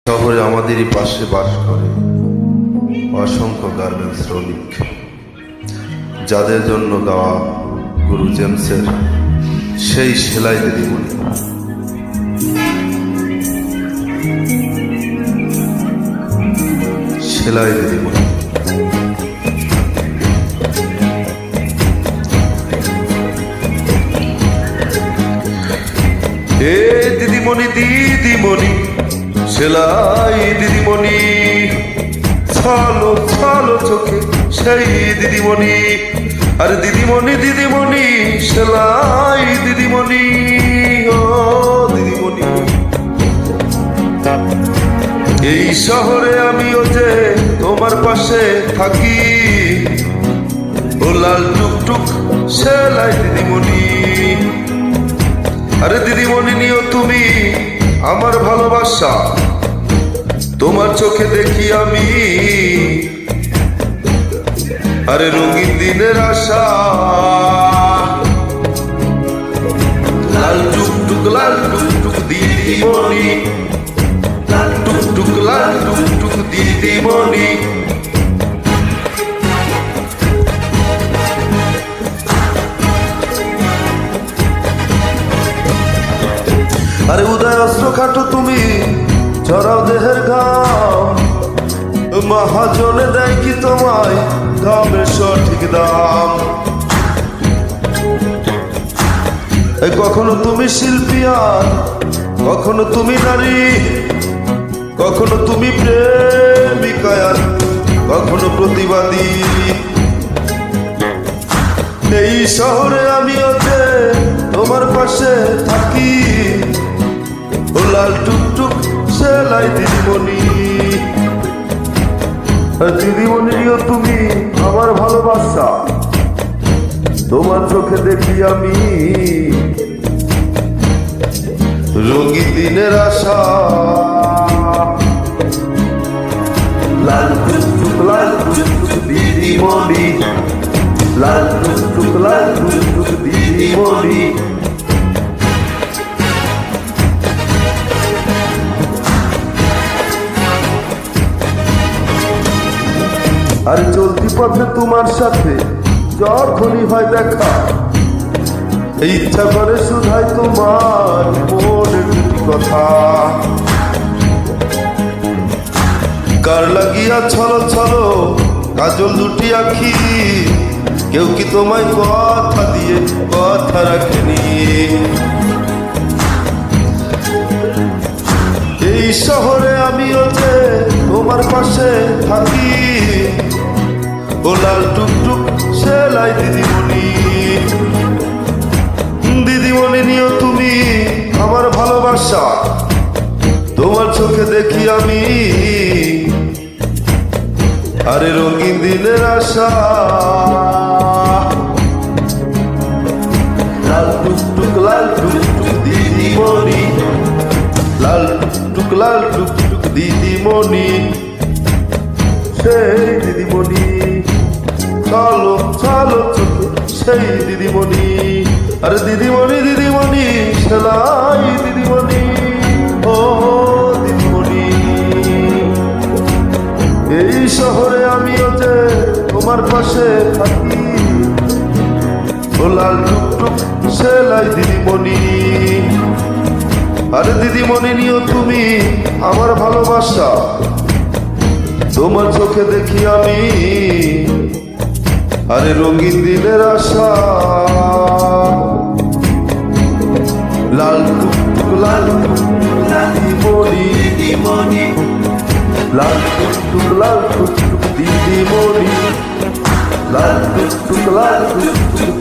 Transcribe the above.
শহরে আমাদেরই পাশে বাস করে অসংখ্য গার্মেন্টস শ্রমিক, যাদের জন্য গাওয়া গুরু জেমসের সেই সেলাই দিদিমণি। সেলাই দিদিমণি এ দিদিমণি, দিদিমণি সেলাই দিদিমণি, ছালো ছালো চোখে সেই দিদিমণি। আর দিদিমণি, দিদিমণি সেলাই দিদিমণি, ও দিদিমণি। এই শহরে আমিও যে তোমার পাশে থাকি, ও লাল টুকটুক সেলাই দিদিমণি। আরে দিদিমণি নিও তুমি আমার ভালোবাসা, তোমার চোখে দেখি আমি আরে রঙিন দিনের আশা। লাল টুকটুক দিদিমণি, লাল টুকটুক দিদিমণি। আরে উদয় অস্ত্র খাটো তুমি, ছড়াও দেহের ঘাম, মহাজনে দেয় কি তোমায় ঘামের সঠিক দাম। কখনো তুমি শিল্পী আর কখনো তুমি নারী, কখনো তুমি প্রেমিকা আর কখনো প্রতিবাদী। এই শহরে আমিও যে তোমার পাশে থাকি, ও লাল টুকটুক সেলাই দিদিমণি। দিদিমণিও তুমি আমার ভালোবাসা, তোমার চোখে দেখি আমি রঙিন দিনের আশা। লাল টুকটুক দিদিমণি, লাল টুকটুক দিদিমণি। আর চলতি পথে তোমার সাথে যখনই হয় দেখা, এই ইচ্ছা করে শুধাই তোমার মনের দুটি কথা। কার লাগিয়া ছলো ছলো কাজল দুটি আখি, কেউ কি তোমায় কথা দিয়ে কথা রাখেনি। এই শহরে আমিও যে তোমার পাশে থাকি, ও লাল টুকটুক সেলাই দিদিমণি। দিদিমণি নিও তুমি আমার ভালোবাসা, তোমার চোখে দেখি আমি আরে রঙিন দিনের আশা। লাল টুকটুক দিদিমণি, লাল টুকটুক দিদিমণি, সেই দিদিমণি। চলো চলো চোখে সেই দিদিমণি। আরে দিদিমণি, দিদিমণি সেলাই দিদিমণি, ও দিদিমণি। এই শহরে আমিও যে তোমার পাশে থাকি, ও লাল টুকটুক সেলাই দিদিমণি। আরে দিদিমণি নিও তুমি আমার ভালোবাসা, তোমার চোখে দেখি আমি আরে রঙিন দিনের আশা। লাল টুকটুক দিদিমণি, লাল টুকটুক দিদিমণি, লাল টুকটুক